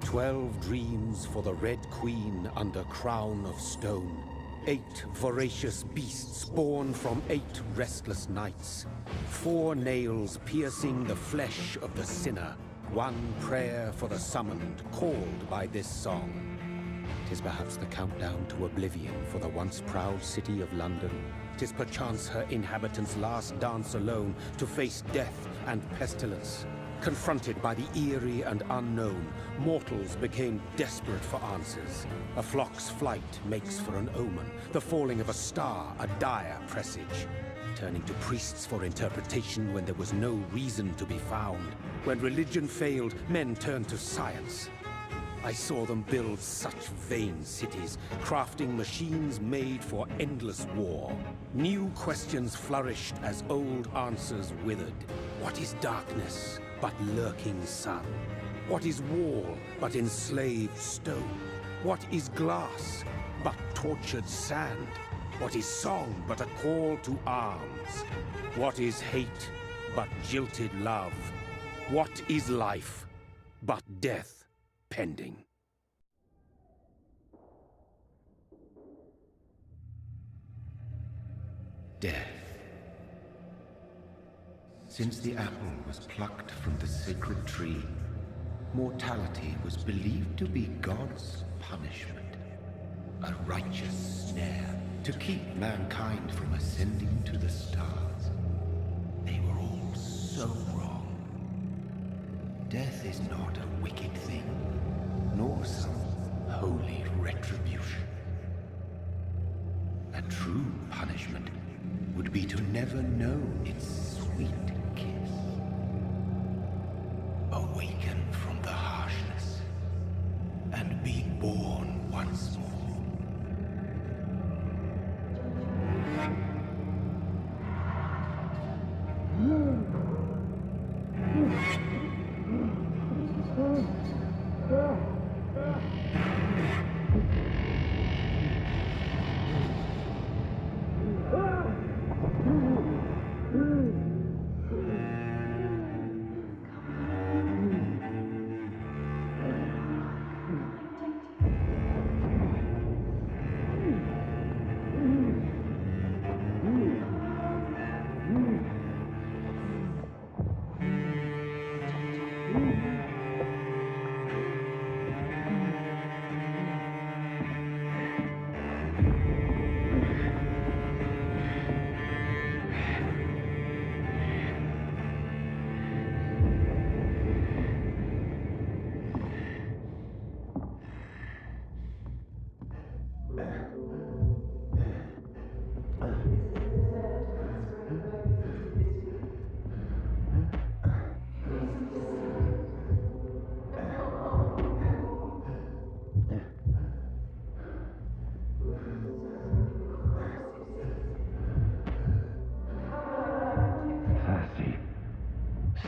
12 dreams for the Red Queen under crown of stone. 8 voracious beasts born from 8 restless nights. 4 nails piercing the flesh of the sinner. 1 prayer for the summoned, called by this song. 'Tis perhaps the countdown to oblivion for the once proud city of London. 'Tis perchance her inhabitants' last dance alone to face death and pestilence. Confronted by the eerie and unknown, mortals became desperate for answers. A flock's flight makes for an omen, the falling of a star a dire presage. Turning to priests for interpretation when there was no reason to be found. When religion failed, men turned to science. I saw them build such vain cities, crafting machines made for endless war. New questions flourished as old answers withered. What is darkness but lurking sun? What is wall but enslaved stone? What is glass but tortured sand? What is song but a call to arms? What is hate but jilted love? What is life but death pending? Death. Since the apple was plucked from the sacred tree, mortality was believed to be God's punishment, a righteous snare to keep mankind from ascending to the stars. They were all so wrong. Death is not a wicked thing, nor some holy retribution. A true punishment would be to never know its sweet kiss. Awaken from the harshness and be born once more.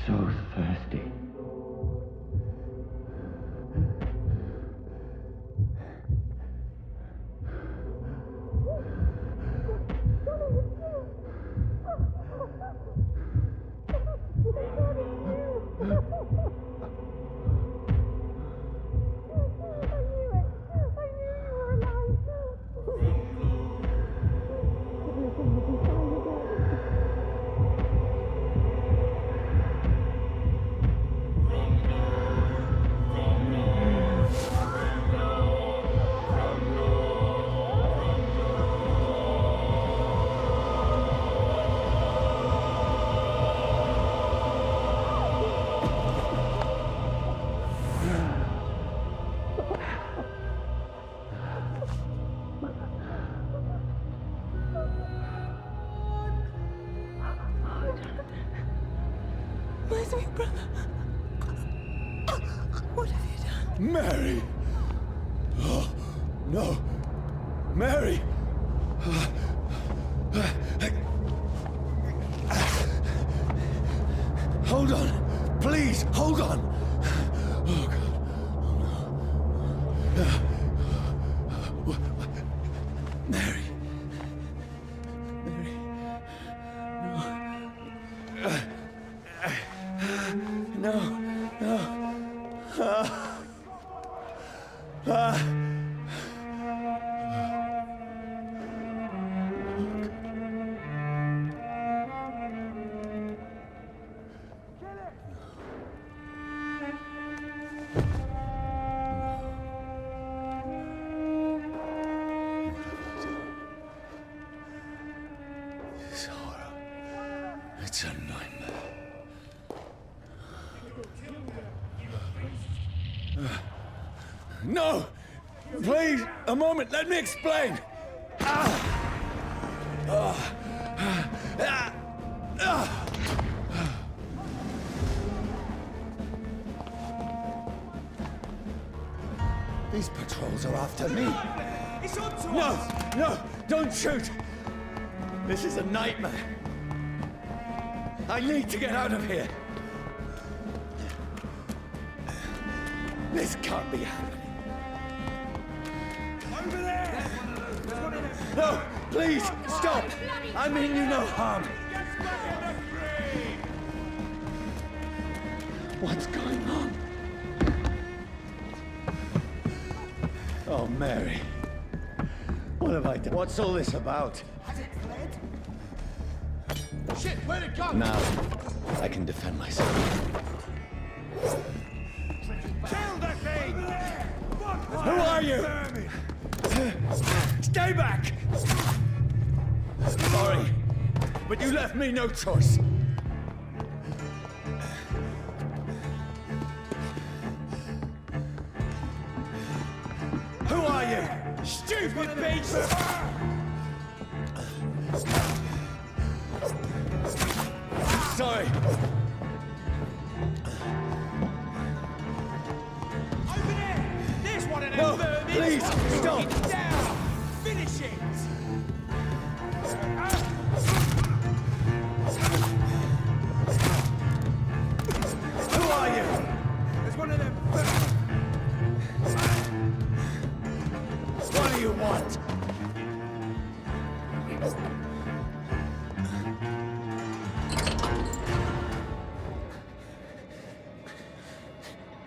So thirsty. My sweet brother. What have you done? Mary! Oh, no. Mary! Hold on. Please, hold on. Oh, God. Oh, no. Mary. Mary. No. No. No. It's a nightmare. No! Please, a moment, let me explain! These patrols are after me. It's on to No! us! No! Don't shoot! This is a nightmare. I need to get out of here. This can't be happening. Over there! No! Please, stop! I mean you no harm. What's going on? Oh, Mary. What have I done? What's all this about? Has it fled? Shit, where'd it go? Now, I can defend myself. Kill the thing! Who are you? Stay back! Sorry, but you left me no choice. Who are you? Stupid beast! Sorry. Over there! There's one of them No, vermin! please, stop. Get down! Finish it! Who are you? There's one of them What do you want?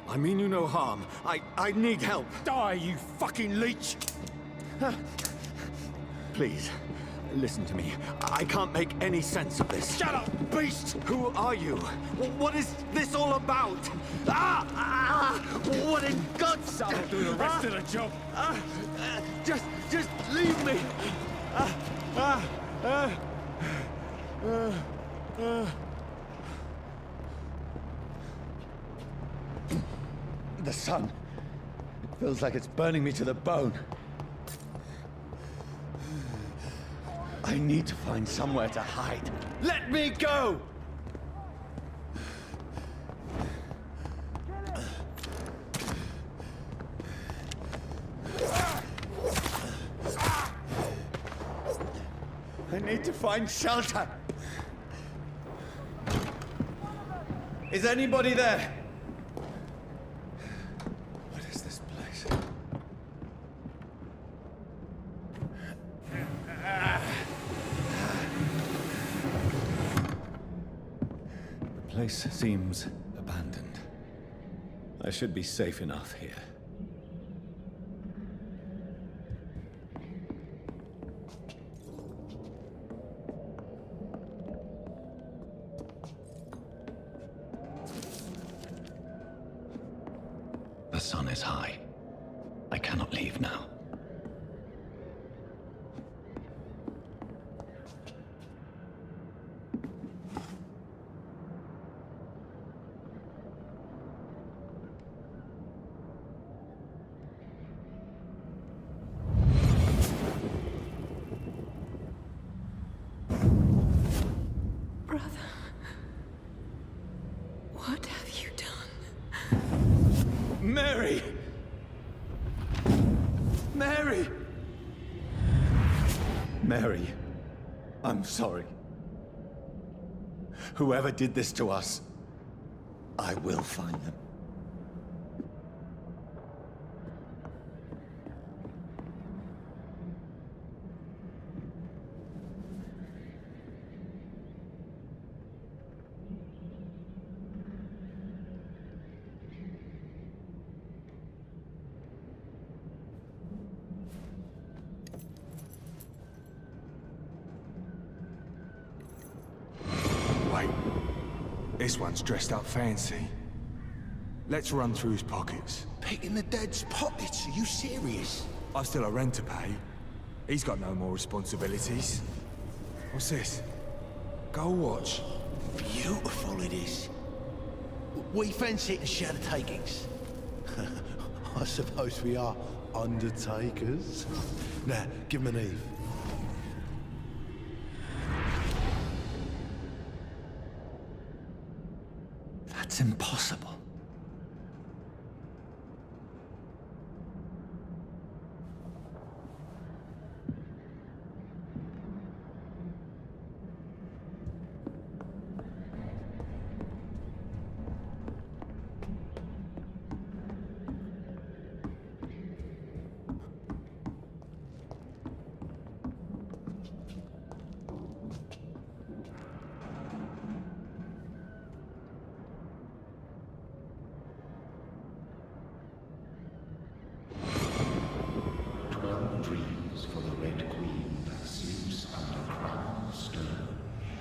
I mean you no harm. I need help. Die, you fucking leech! Please, listen to me. I can't make any sense of this. Shut up, beast! Who are you? What is this all about? What in God's... I'll do the rest of the job. Just leave me. The sun. It feels like it's burning me to the bone. I need to find somewhere to hide. Let me go! I need to find shelter. Is anybody there? What is this place? The place seems abandoned. I should be safe enough here. The sun is high. I cannot leave now. Brother, what have you done? Mary! Mary! Mary, I'm sorry. Whoever did this to us, I will find them. Wait. This one's dressed up fancy. Let's run through his pockets. Picking the dead's pockets? Are you serious? I've still a rent to pay. He's got no more responsibilities. What's this? Gold watch. Beautiful it is. We fence it and share the takings. I suppose we are undertakers. Now, give him an Eve. That's impossible. Dreams for the Red Queen that sleeps under crown of stone,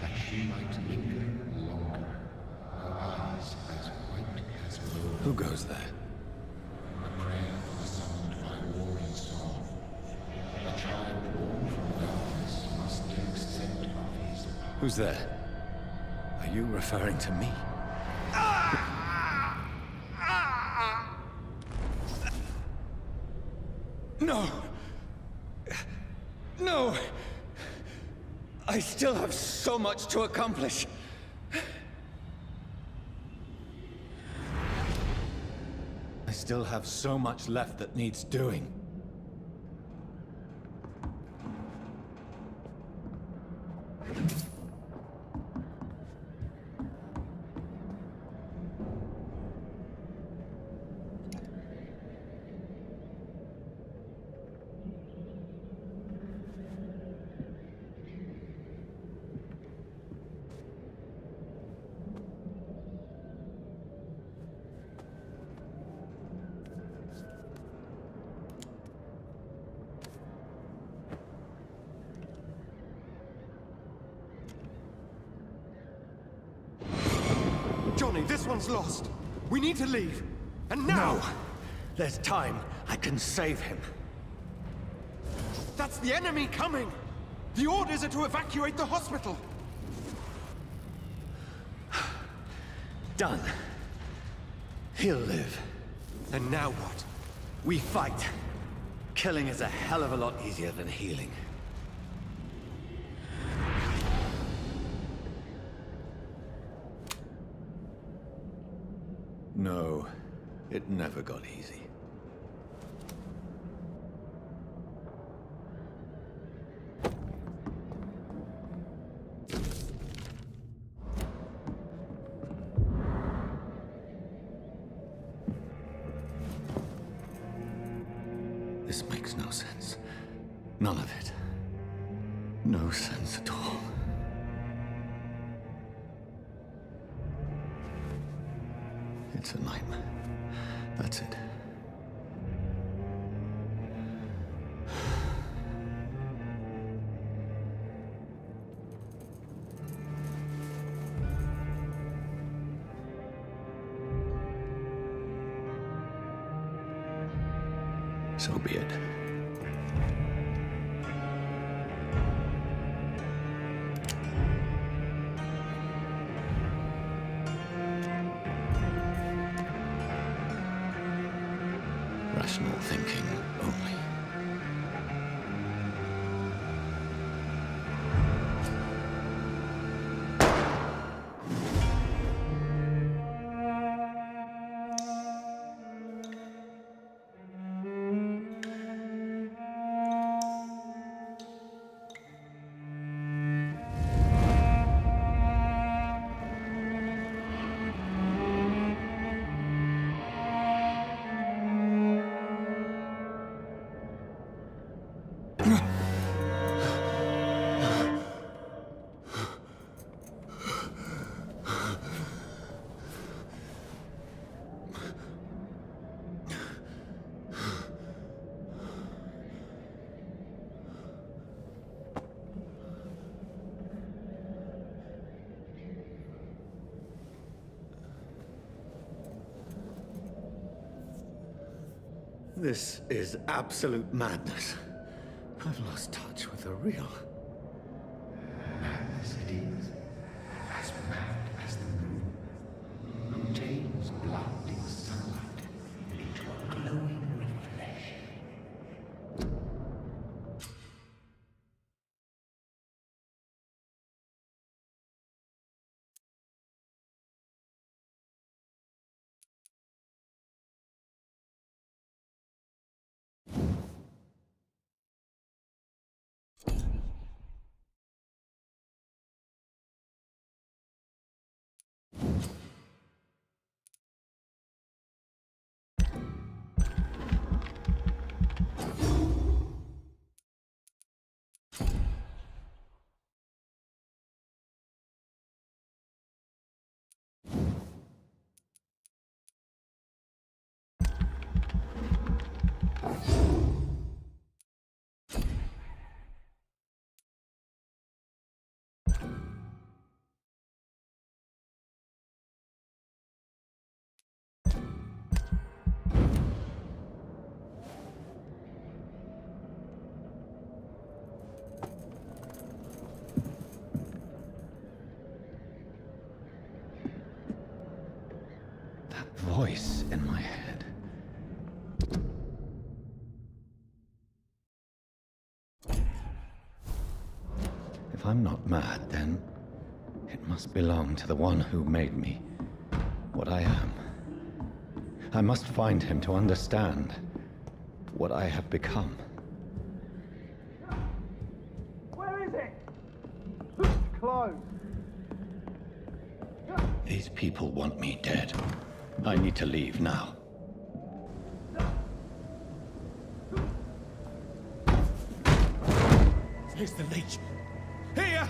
that she might linger longer, her eyes as white as gold. Who goes there? A prayer summoned by warring song. A child born from darkness must take scent of his power. Who's there? Are you referring to me? No! No! I still have so much to accomplish. I still have so much left that needs doing. Johnny, this one's lost. We need to leave. And now! No! There's time. I can save him. That's the enemy coming! The orders are to evacuate the hospital! Done. He'll live. And now what? We fight. Killing is a hell of a lot easier than healing. No, it never got easy. This makes no sense. None of it. No sense at all. It's a nightmare. That's it. So be it. Rational thinking only. This is absolute madness. I've lost touch with the real. Madness it is, as mad voice in my head. If I'm not mad, then it must belong to the one who made me what I am. I must find him to understand what I have become. Where is it? Close. These people want me dead. I need to leave now. Here's the leech. Here!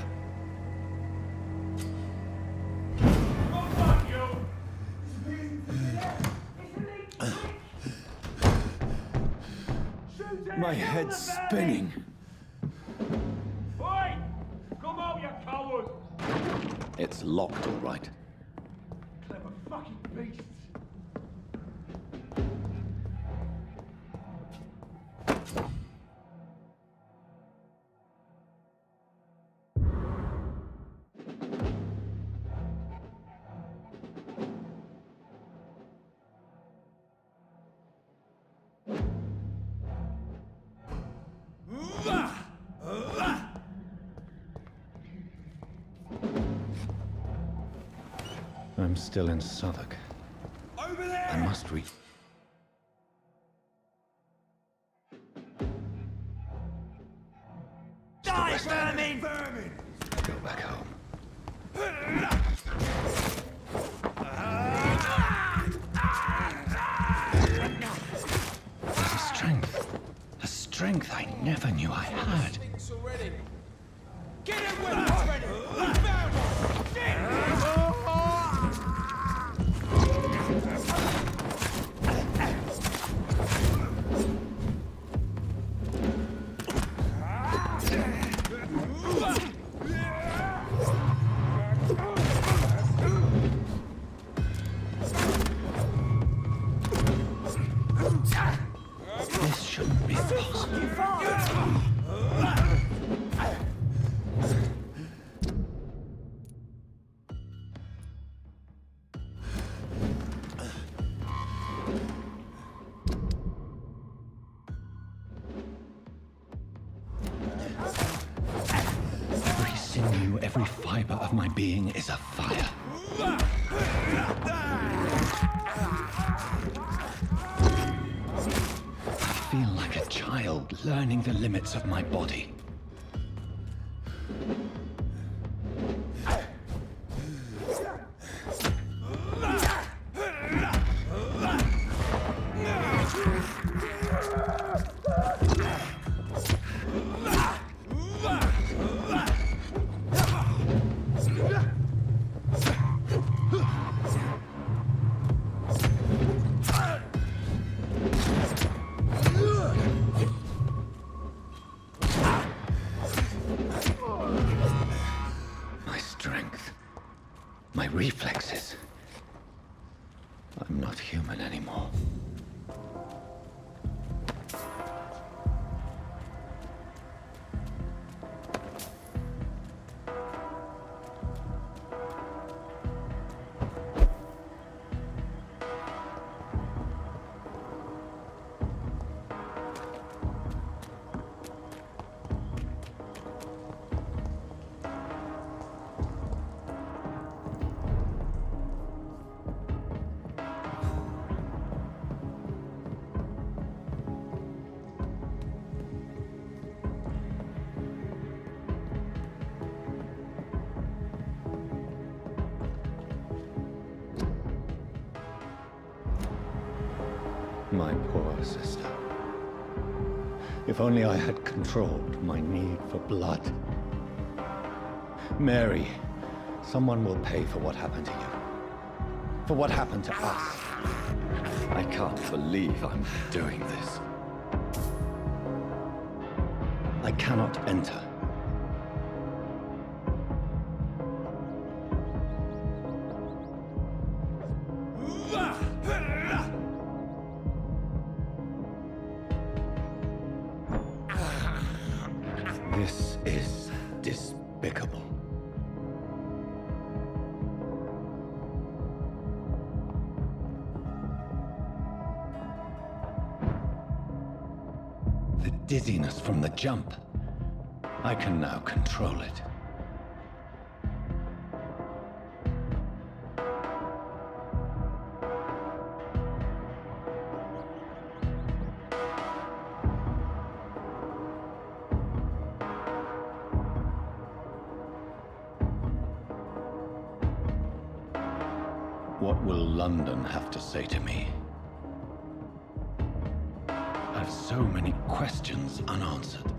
My head's spinning. Oi! Come out, you coward! It's locked, all right. Clever fucking beasts. I'm still in Southwark. Over there! I must reach. Die, vermin! Go back home. There's a strength I never knew I had. Get him when he's ready! We found him! This shouldn't be possible. Every sinew, every fiber of my being is afire. I feel like a child learning the limits of my body. My strength, my reflexes. I'm not human anymore. My poor sister. If only I had controlled my need for blood. Mary, someone will pay for what happened to you. For what happened to us. I can't believe I'm doing this. I cannot enter. This is despicable. dizziness from the jump. I can now control it. What will London have to say to me? I've so many questions unanswered.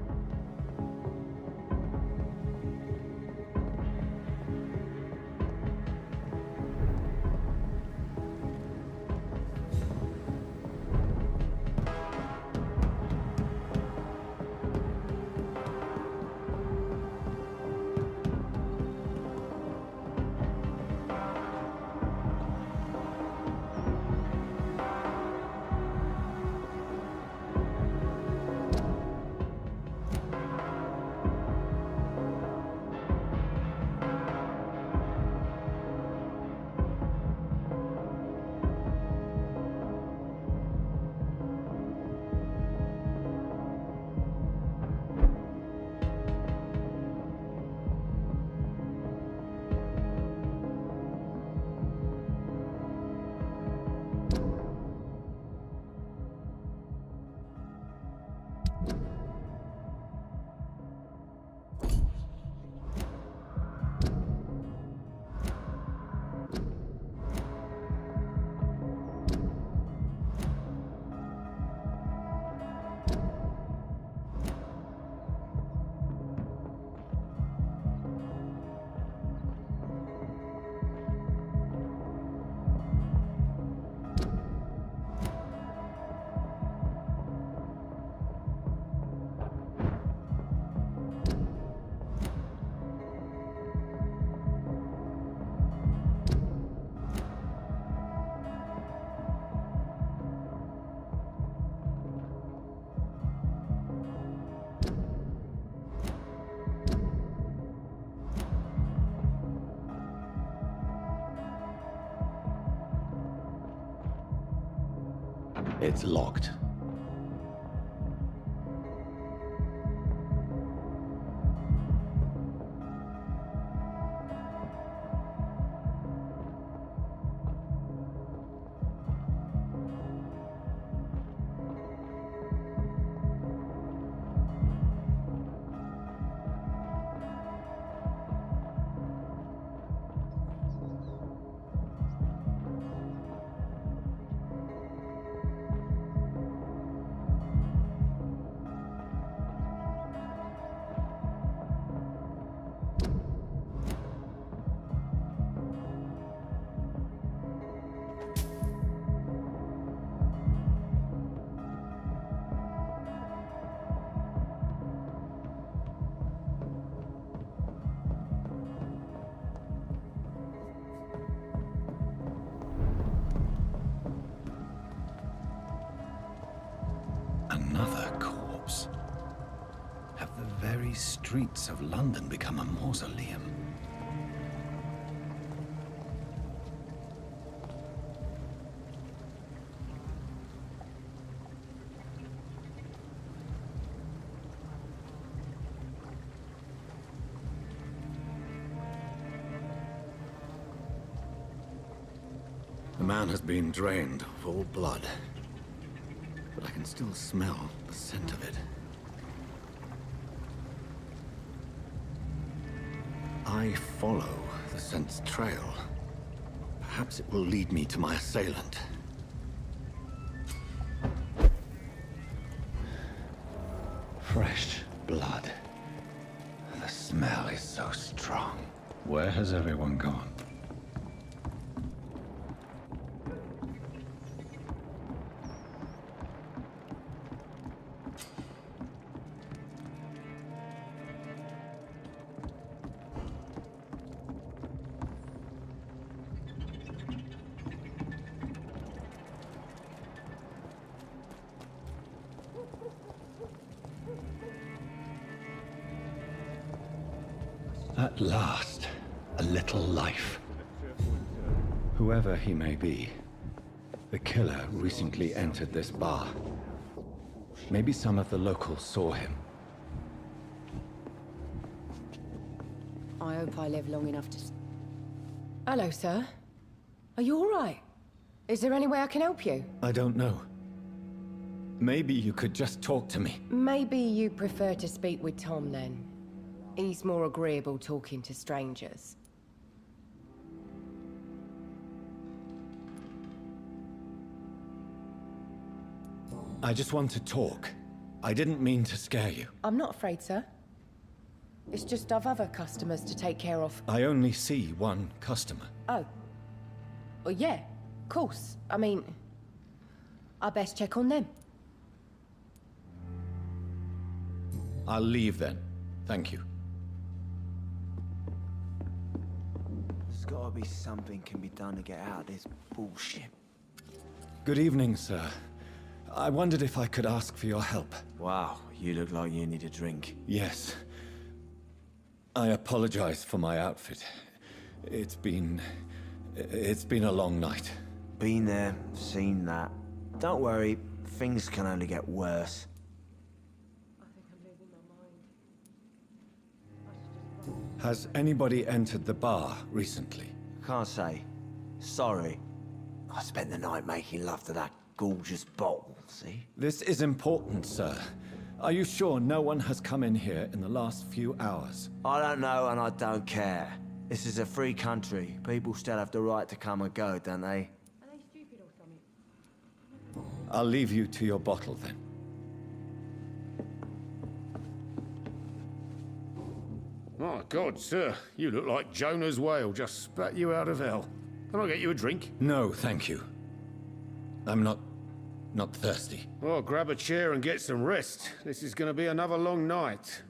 It's locked. Another corpse. Have the very streets of London become a mausoleum? The man has been drained of all blood. But I can still smell the scent of it. I follow the scent's trail. Perhaps it will lead me to my assailant. Fresh blood. The smell is so strong. Where has everyone gone? At last, a little life. Whoever he may be, the killer recently entered this bar. Maybe some of the locals saw him. I hope I live long enough to... Hello, sir. Are you all right? Is there any way I can help you? I don't know. Maybe you could just talk to me. Maybe you prefer to speak with Tom, then. He's more agreeable talking to strangers. I just want to talk. I didn't mean to scare you. I'm not afraid, sir. It's just I've other customers to take care of. I only see one customer. Oh. Well, yeah, of course. I mean, I best check on them. I'll leave then. Thank you. There's gotta be something can be done to get out of this bullshit. Good evening, sir. I wondered if I could ask for your help. Wow, you look like you need a drink. Yes. I apologize for my outfit. It's been a long night. Been there, seen that. Don't worry, things can only get worse. I think I'm losing my mind. Has anybody entered the bar recently? Can't say. Sorry. I spent the night making love to that gorgeous bottle, see? This is important, sir. Are you sure no one has come in here in the last few hours? I don't know and I don't care. This is a free country. People still have the right to come and go, don't they? Are they stupid or something? I'll leave you to your bottle then. My God, sir, you look like Jonah's whale just spat you out of hell. Can I get you a drink? No, thank you. I'm not thirsty. Well, grab a chair and get some rest. This is gonna be another long night.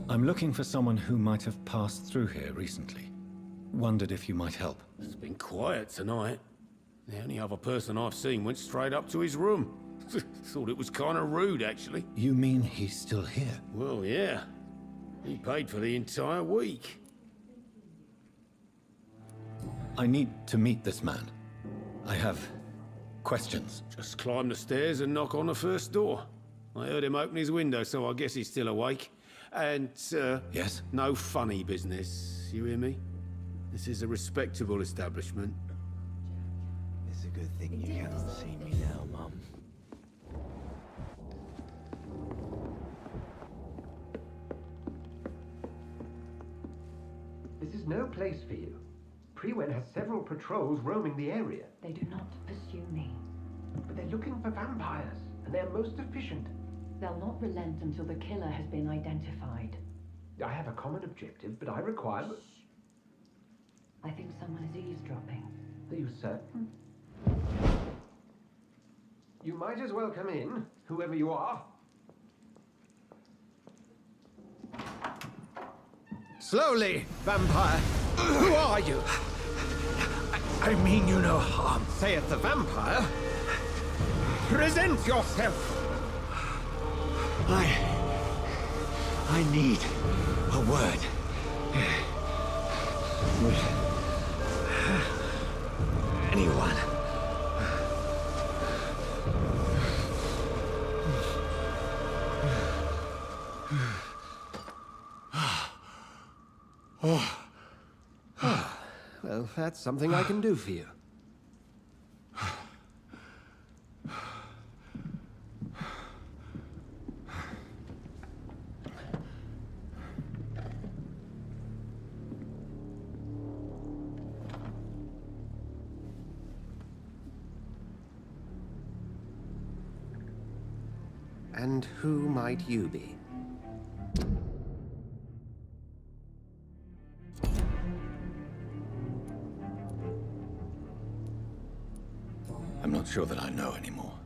I'm looking for someone who might have passed through here recently. Wondered if you might help. It's been quiet tonight. The only other person I've seen went straight up to his room. Thought it was kind of rude, actually. You mean he's still here? Well, yeah. He paid for the entire week. I need to meet this man. I have questions. Just climb the stairs and knock on the first door. I heard him open his window, so I guess he's still awake. And, Yes? no funny business. You hear me? This is a respectable establishment. It's a good thing you cannot see me now, Mum. This is no place for you. Prewen has several patrols roaming the area. They do not pursue me. But they're looking for vampires, and they're most efficient. They'll not relent until the killer has been identified. I have a common objective, but I require... I think someone is eavesdropping. Are you certain? You might as well come in, whoever you are. Slowly, vampire. Who are you? I mean you no harm. Saith the vampire. Present yourself. I need a word. Anyone? Well, that's something I can do for you. And who might you be? I'm not sure that I know anymore.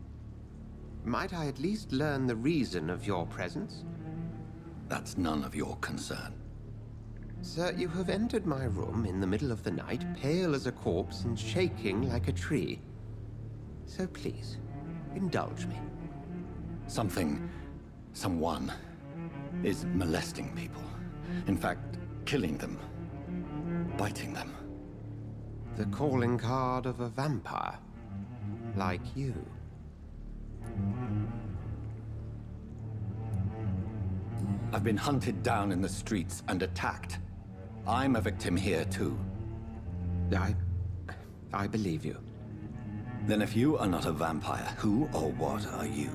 Might I at least learn the reason of your presence? That's none of your concern. Sir, you have entered my room in the middle of the night, pale as a corpse and shaking like a tree. So please, indulge me. Someone is molesting people. In fact, killing them. Biting them. The calling card of a vampire. Like you. I've been hunted down in the streets and attacked. I'm a victim here, too. I believe you. Then if you are not a vampire, who or what are you?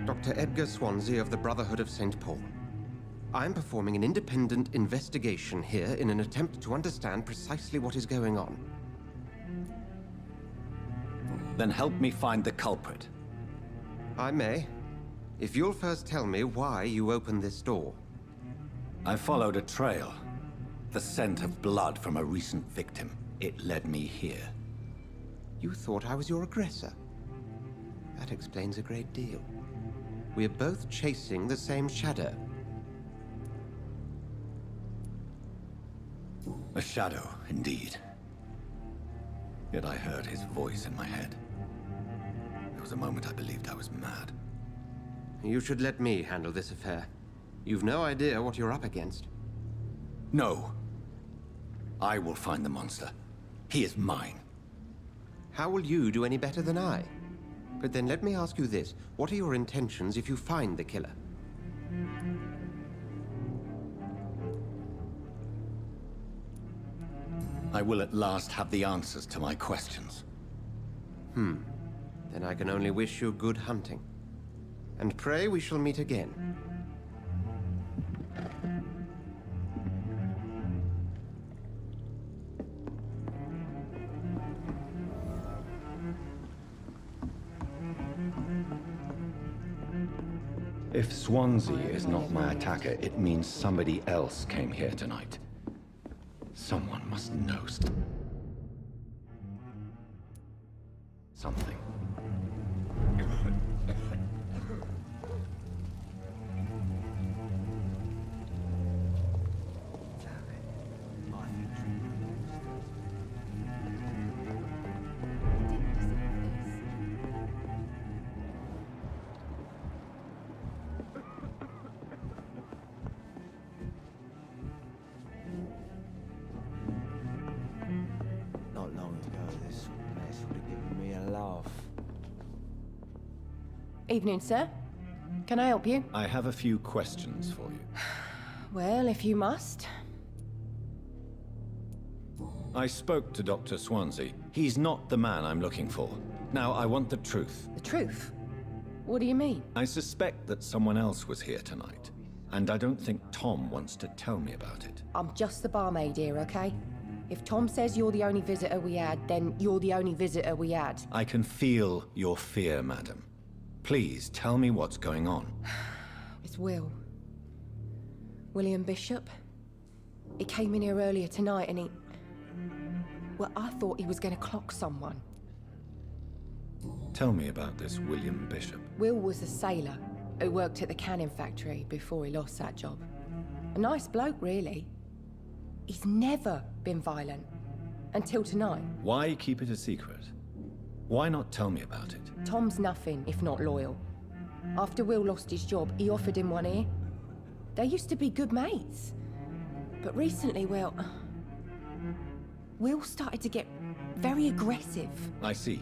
Dr. Edgar Swansea of the Brotherhood of St. Paul. I'm performing an independent investigation here in an attempt to understand precisely what is going on. Then help me find the culprit. I may. If you'll first tell me why you opened this door. I followed a trail. The scent of blood from a recent victim. It led me here. You thought I was your aggressor. That explains a great deal. We're both chasing the same shadow. A shadow, indeed. Yet I heard his voice in my head. There was a moment I believed I was mad. You should let me handle this affair. You've no idea what you're up against. No. I will find the monster. He is mine. How will you do any better than I? But then let me ask you this. What are your intentions if you find the killer? I will at last have the answers to my questions. Then I can only wish you good hunting. And pray we shall meet again. If Swansea is not my attacker, it means somebody else came here tonight. Someone must know something. Not long ago, this place would have given me a laugh. Evening, sir. Can I help you? I have a few questions for you. Well, if you must. I spoke to Dr. Swansea. He's not the man I'm looking for. Now, I want the truth. The truth? What do you mean? I suspect that someone else was here tonight. And I don't think Tom wants to tell me about it. I'm just the barmaid here, okay? If Tom says you're the only visitor we had, then you're the only visitor we had. I can feel your fear, madam. Please, tell me what's going on. It's Will. William Bishop. He came in here earlier tonight and he... Well, I thought he was going to clock someone. Tell me about this William Bishop. Will was a sailor who worked at the canning factory before he lost that job. A nice bloke, really. He's never been violent. Until tonight. Why keep it a secret? Why not tell me about it? Tom's nothing if not loyal. After Will lost his job, he offered him one ear. They used to be good mates. But recently, well... Will started to get very aggressive. I see.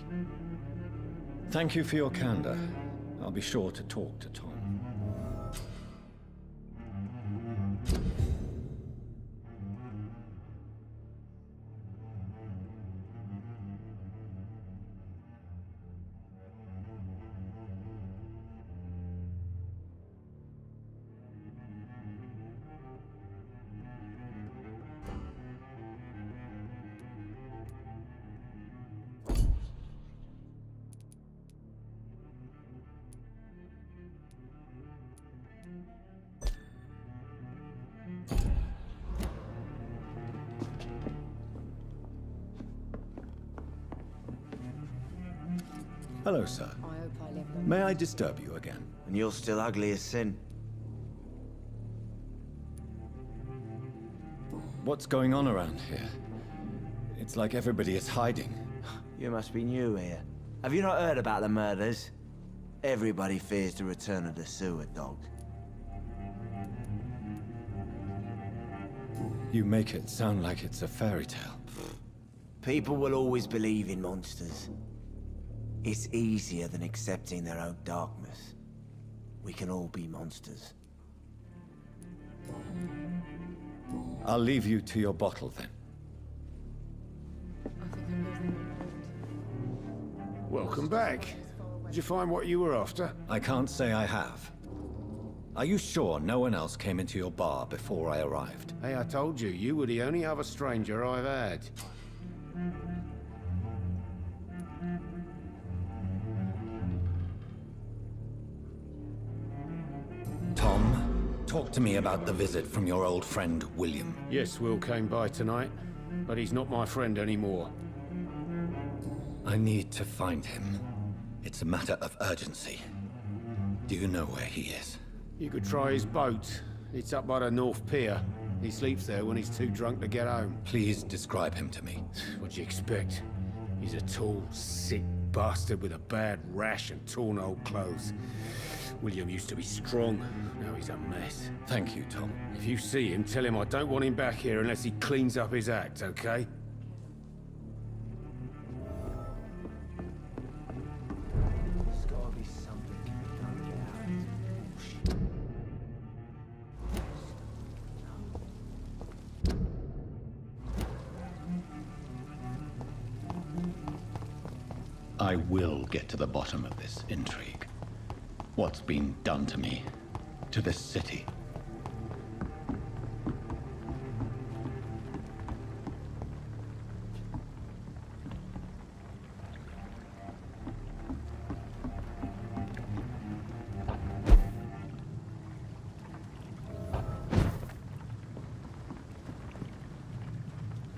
Thank you for your candor. I'll be sure to talk to Tom. Hello, sir. I hope I live long. May I disturb you again? And you're still ugly as sin. What's going on around here? It's like everybody is hiding. You must be new here. Have you not heard about the murders? Everybody fears the return of the sewer dog. You make it sound like it's a fairy tale. People will always believe in monsters. It's easier than accepting their own darkness. We can all be monsters. I'll leave you to your bottle then. Welcome back. Did you find what you were after? I can't say I have. Are you sure no one else came into your bar before I arrived? Hey, I told you, you were the only other stranger I've had. Tom, talk to me about the visit from your old friend, William. Yes, Will came by tonight, but he's not my friend anymore. I need to find him. It's a matter of urgency. Do you know where he is? You could try his boat. It's up by the North Pier. He sleeps there when he's too drunk to get home. Please describe him to me. What'd you expect? He's a tall, sick bastard with a bad rash and torn old clothes. William used to be strong. Now he's a mess. Thank you, Tom. If you see him, tell him I don't want him back here unless he cleans up his act, okay? There's gotta be something can be done to get out of this bullshit. I will get to the bottom of this intrigue. What's been done to me, to this city.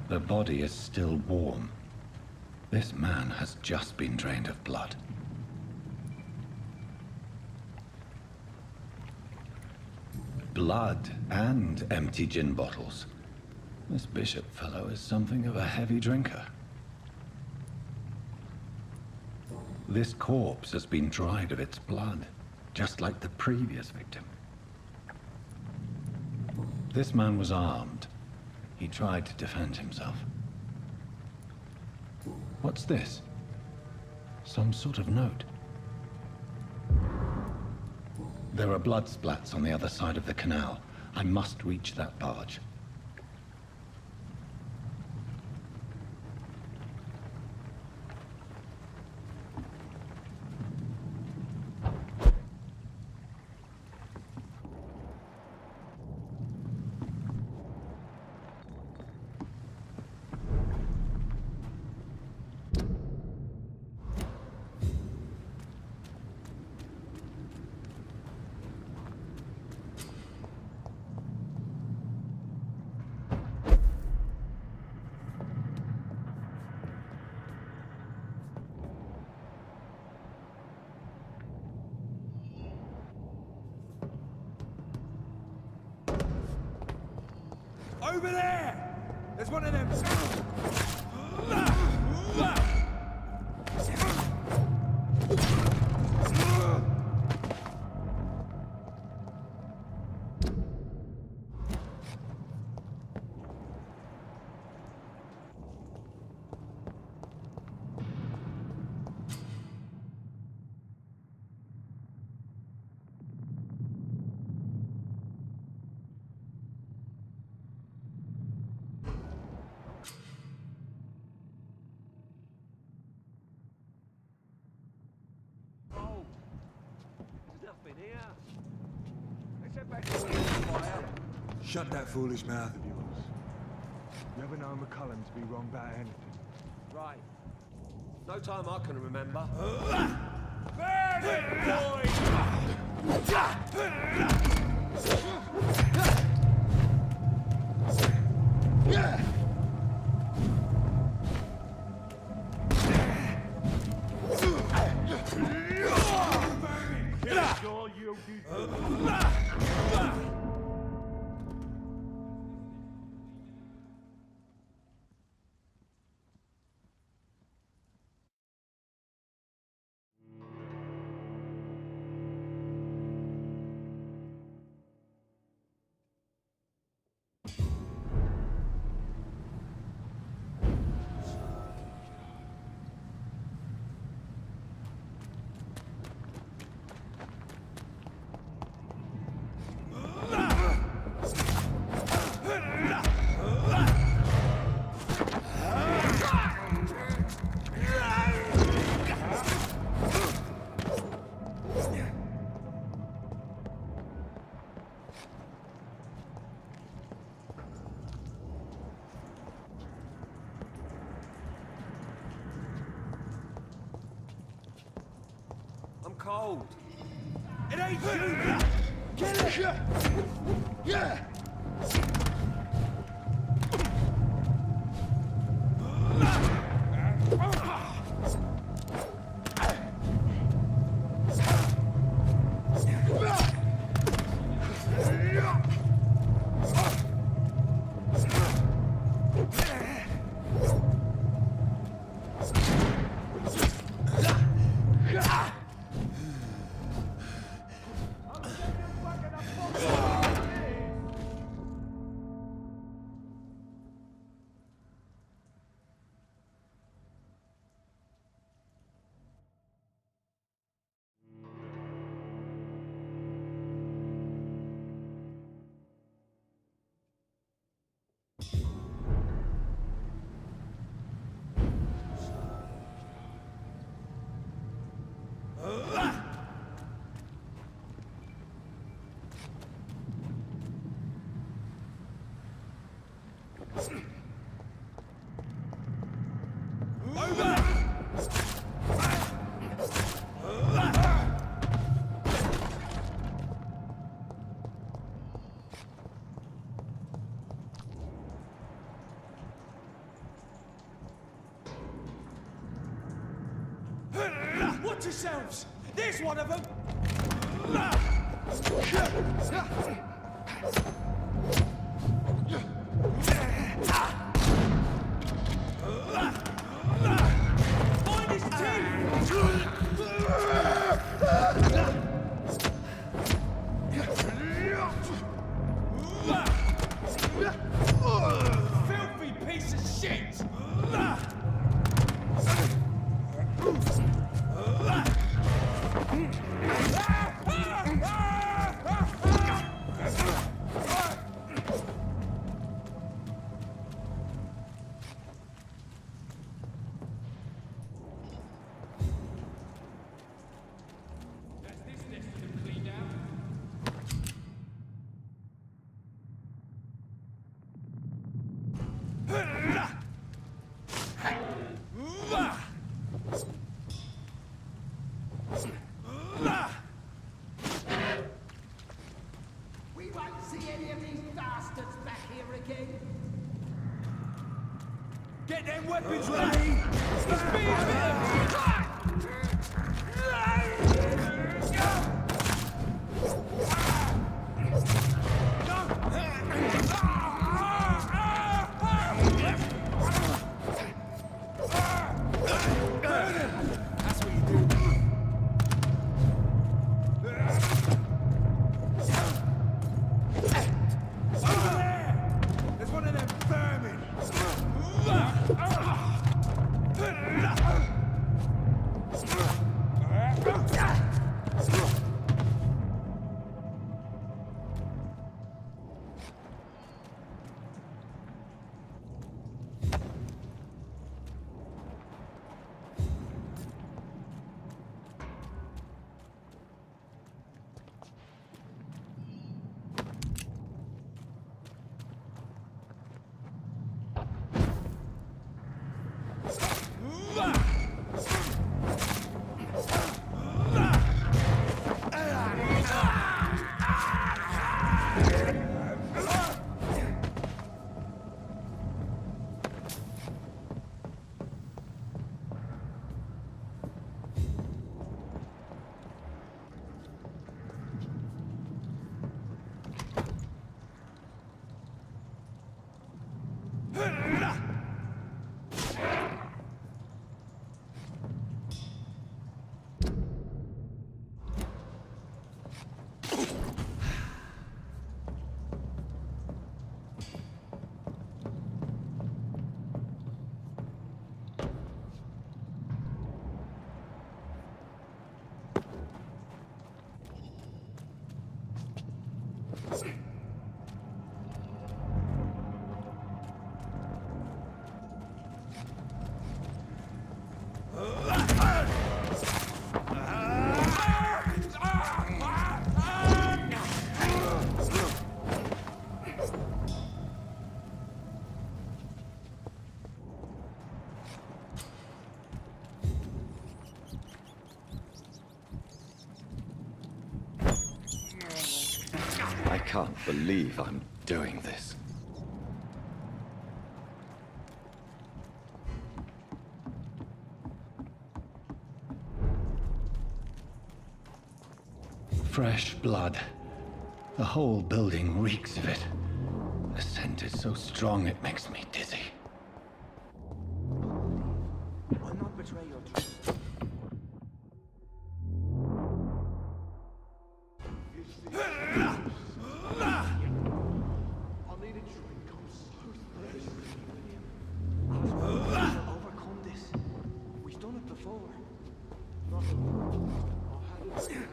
The body is still warm. This man has just been drained of blood. Blood and empty gin bottles. This Bishop fellow is something of a heavy drinker. This corpse has been dried of its blood, just like the previous victim. This man was armed. He tried to defend himself. What's this? Some sort of note. There are blood splats on the other side of the canal. I must reach that barge. Over there! There's one of them. Shut that foolish mouth of yours. You ever known McCullum to be wrong about anything? Right. No time I can remember. Burn it, boy! cold. It ain't you! Kill it! Yeah! Watch yourselves! There's one of them! Find his teeth! Filthy piece of shit! We won't see any of these bastards back here again. Get them weapons ready! He's being That's what you do. Over there! There's one of them vermin! believe I'm doing this. Fresh blood. The whole building reeks of it. The scent is so strong it makes me dizzy. I'll not betray your trust. I'll need a drink. I'm so thirsty. William. Overcome this. We've done it before. Not I've had it.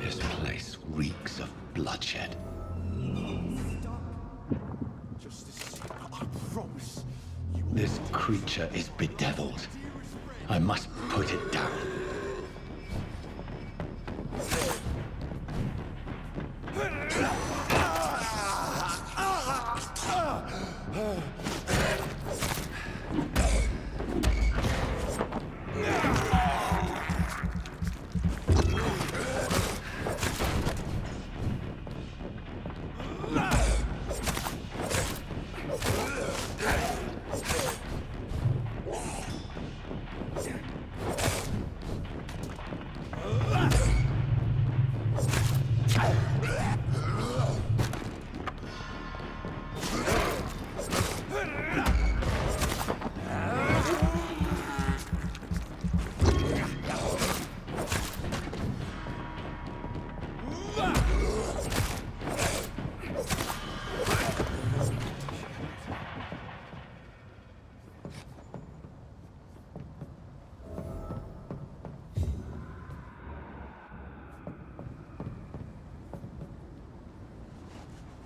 This place reeks of bloodshed. Justice, I promise. This creature is bedeviled. I must put it down.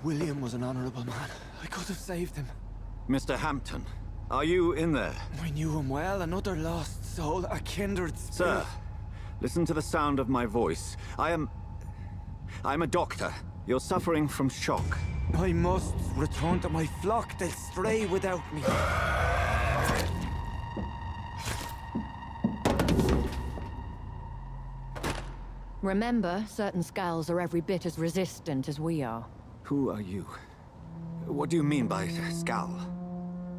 William was an honorable man. I could have saved him. Mr. Hampton, are you in there? I knew him well, another lost soul, a kindred spirit. Sir, listen to the sound of my voice. I'm a doctor. You're suffering from shock. I must return to my flock. They'll stray without me. Remember, certain skulls are every bit as resistant as we are. Who are you? What do you mean by skull?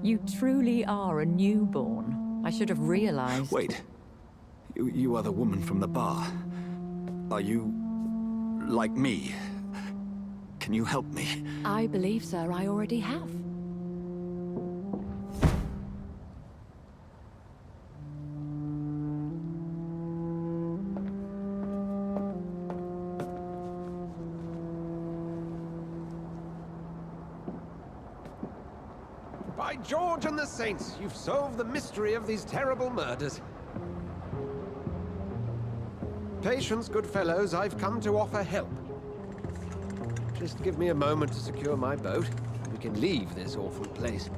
You truly are a newborn. I should have realized. Wait. You are the woman from the bar. Are you... like me? Can you help me? I believe, sir, I already have. By George and the Saints, you've solved the mystery of these terrible murders. Patience, good fellows, I've come to offer help. Just give me a moment to secure my boat. We can leave this awful place.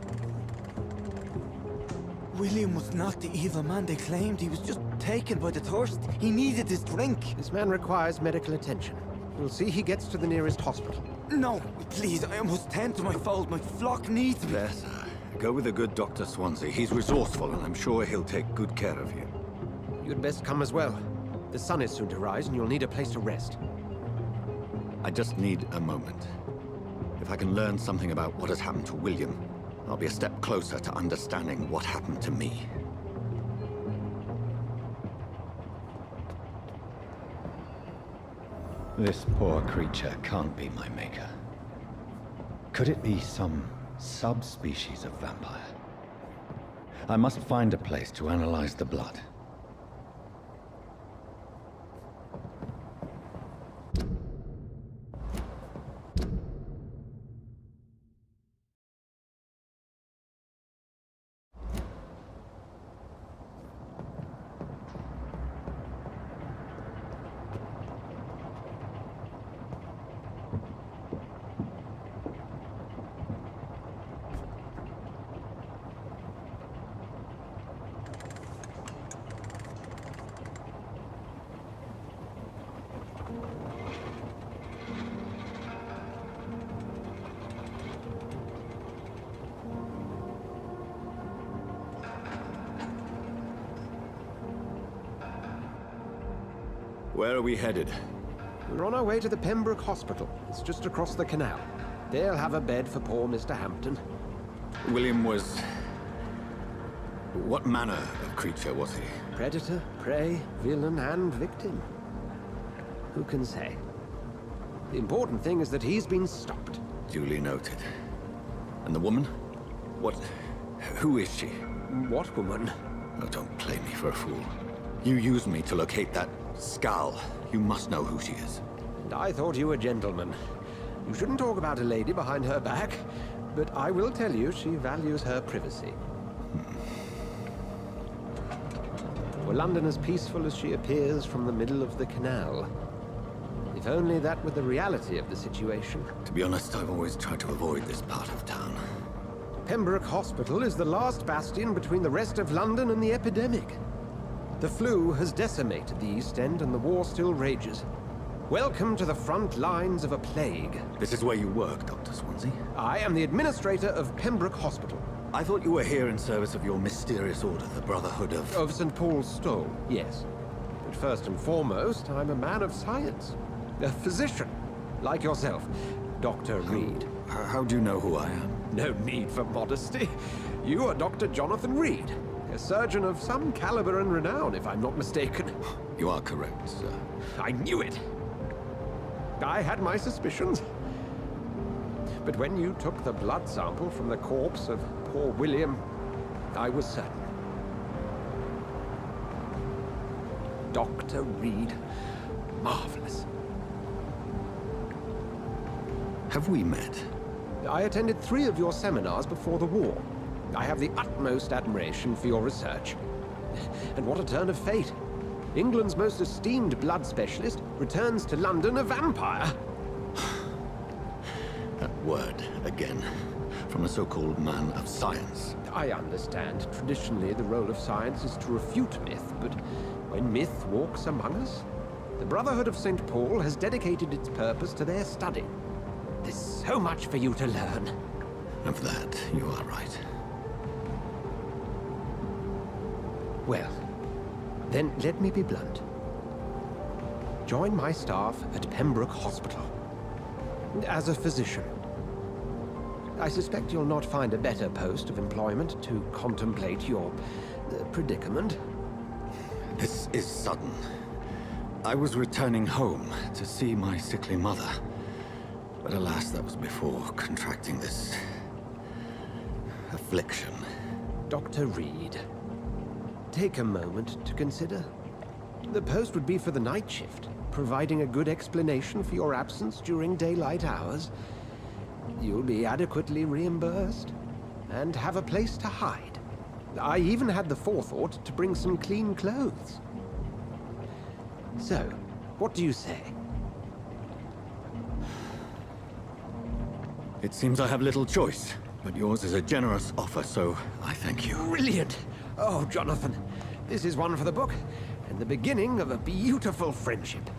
William was not the evil man they claimed. He was just taken by the thirst. He needed his drink. This man requires medical attention. We'll see he gets to the nearest hospital. No, please, I must tend to my fold. My flock needs me. There, sir. Go with the good Dr. Swansea. He's resourceful, and I'm sure he'll take good care of you. You'd best come as well. The sun is soon to rise, and you'll need a place to rest. I just need a moment. If I can learn something about what has happened to William, I'll be a step closer to understanding what happened to me. This poor creature can't be my maker. Could it be some subspecies of vampire? I must find a place to analyze the blood. Where are we headed? We're on our way to the Pembroke Hospital. It's just across the canal. They'll have a bed for poor Mr. Hampton. William was... What manner of creature was he? Predator, prey, villain, and victim. Who can say? The important thing is that he's been stopped. Duly noted. And the woman? What... who is she? What woman? Oh, don't play me for a fool. You used me to locate that skull. You must know who she is. And I thought you a gentleman. You shouldn't talk about a lady behind her back, but I will tell you she values her privacy. Were London as peaceful as she appears from the middle of the canal? If only that were the reality of the situation. To be honest, I've always tried to avoid this part of town. Pembroke Hospital is the last bastion between the rest of London and the epidemic. The flu has decimated the East End and the war still rages. Welcome to the front lines of a plague. This is where you work, Dr. Swansea? I am the administrator of Pembroke Hospital. I thought you were here in service of your mysterious order, the Brotherhood of... Of St. Paul's Stole, yes. But first and foremost, I'm a man of science. A physician, like yourself, Dr. Reed. How do you know who I am? No need for modesty. You are Dr. Jonathan Reed, a surgeon of some caliber and renown, if I'm not mistaken. You are correct, sir. I knew it. I had my suspicions. But when you took the blood sample from the corpse of poor William, I was certain. Dr. Reed. Marvelous. Have we met? I attended 3 of your seminars before the war. I have the utmost admiration for your research. And what a turn of fate. England's most esteemed blood specialist returns to London a vampire. That word, again. From a so-called man of science. I understand. Traditionally, the role of science is to refute myth, but when myth walks among us, the Brotherhood of St. Paul has dedicated its purpose to their study. There's so much for you to learn. Of that, you are right. Well, then let me be blunt. Join my staff at Pembroke Hospital. As a physician. I suspect you'll not find a better post of employment to contemplate your predicament. This is sudden. I was returning home to see my sickly mother. But alas, that was before contracting this... affliction. Dr. Reed, take a moment to consider. The post would be for the night shift, providing a good explanation for your absence during daylight hours. You'll be adequately reimbursed, and have a place to hide. I even had the forethought to bring some clean clothes. So, what do you say? It seems I have little choice, but yours is a generous offer, so I thank you. Brilliant! Oh, Jonathan, this is one for the book, and the beginning of a beautiful friendship.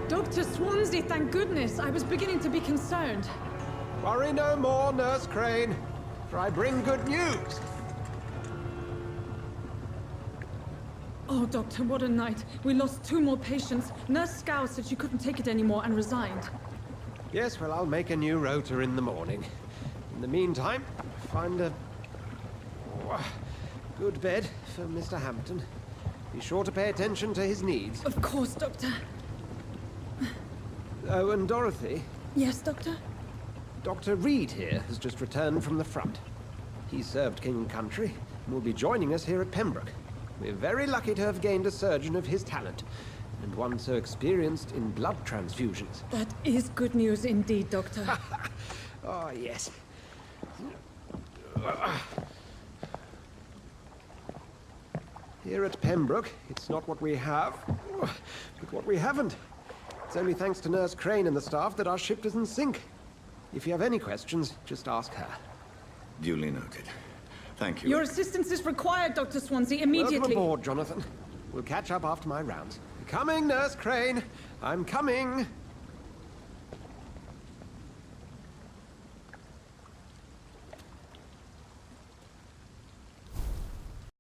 Dr. Swansea, thank goodness. I was beginning to be concerned. Worry no more, Nurse Crane, for I bring good news. Oh, Doctor, what a night. We lost 2 more patients. Nurse Scow said she couldn't take it anymore and resigned. Yes, well, I'll make a new rota in the morning. In the meantime, find a good bed for Mr. Hampton. Be sure to pay attention to his needs. Of course, Doctor. Oh, and Dorothy? Yes, Doctor? Dr. Reed here has just returned from the front. He served King and Country and will be joining us here at Pembroke. We're very lucky to have gained a surgeon of his talent, and one so experienced in blood transfusions. That is good news indeed, Doctor. Oh, yes. Here at Pembroke, it's not what we have, but what we haven't. It's only thanks to Nurse Crane and the staff that our ship doesn't sink. If you have any questions, just ask her. Duly noted. Thank you. Your assistance is required, Dr. Swansea, immediately. Welcome aboard, Jonathan. We'll catch up after my rounds. Coming, Nurse Crane. I'm coming.